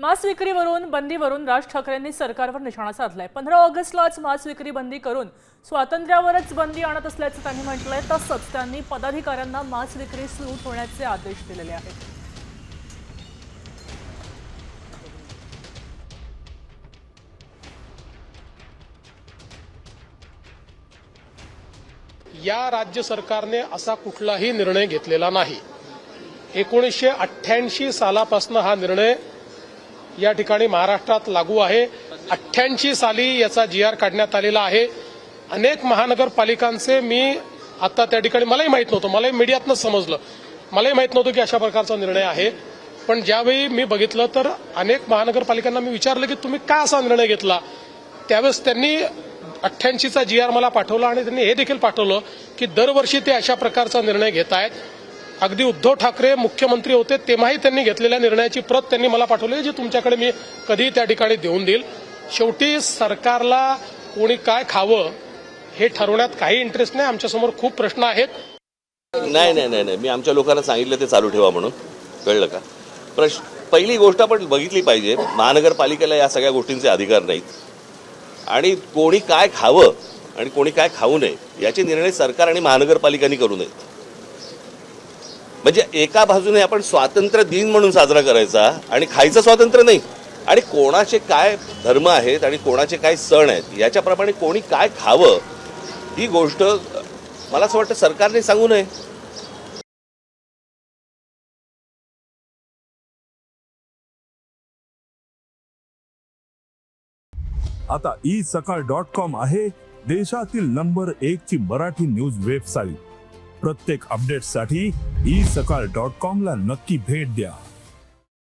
मांस विक्रीवरून बंदीवरून राज ठाकरेंनी सरकारवर निशाणा साधलाय। 15 ऑगस्टलाच मांस विक्री बंदी करून स्वातंत्र्यावरच बंदी आणत असल्याचं त्यांनी म्हटलंय। तसंच त्यांनी पदाधिकाऱ्यांना मांस विक्री सुरू ठेवण्याचे आदेश दिलेले आहेत। या राज्य सरकारने असा कुठलाही निर्णय घेतलेला नाही। 1988 सालापासून हा निर्णय या ठिकाणी महाराष्ट्रात लागू आहे। 88 साली याचा GR काढण्यात आलेला आहे। अनेक महानगरपालिकांचे मी आता त्या ठिकाणी मलाही माहित नव्हतं, मलाही मीडियातनं समजलं, मलाही माहित नव्हतं की अशा प्रकारचा निर्णय आहे। पण ज्यावेळी मी बघितलं तर अनेक महानगरपालिकांना मी विचारलं की तुम्ही का असा निर्णय घेतला, त्यावेळेस त्यांनी 88चा GR मला पाठवला आणि त्यांनी हे देखील पाठवलं की दरवर्षी ते अशा प्रकारचा निर्णय घेत आहेत। अगदी उद्धव ठाकरे मुख्यमंत्री होते तेव्हाही त्यांनी घेतलेल्या निर्णयाची प्रत त्यांनी मला पाठवली, जी तुमच्याकडे मी कधी त्या ठिकाणी देऊन देईल। शेवटी सरकारला कोणी काय खावं हे ठरवण्यात काही इंटरेस्ट नाही। आमच्यासमोर खूप प्रश्न आहेत। नाही, मी आमच्या लोकांना सांगितलं ते चालू ठेवा म्हणून, कळलं का? पहिली गोष्ट आपण बघितली पाहिजे, महानगरपालिकेला या सगळ्या गोष्टींचे अधिकार नाहीत आणि कोणी काय खावं आणि कोणी काय खाऊ नये याचे निर्णय सरकार आणि महानगरपालिकांनी करू नयेत। म्हणजे एका बाजूने आपण स्वातंत्र्य दिन म्हणून साजरा करायचा आणि खायचं स्वातंत्र्य नाही, आणि कोणाचे काय धर्म आहेत आणि कोणाचे काय सण आहेत याच्याप्रमाणे कोणी काय खावं ही गोष्ट मला असं वाटतं सरकारने सांगू नये। आता isakal.com आहे देशातील नंबर 1 ची मराठी न्यूज वेबसाईट। प्रत्येक अपडेटसाठी isakal.com ला नक्की भेट द्या।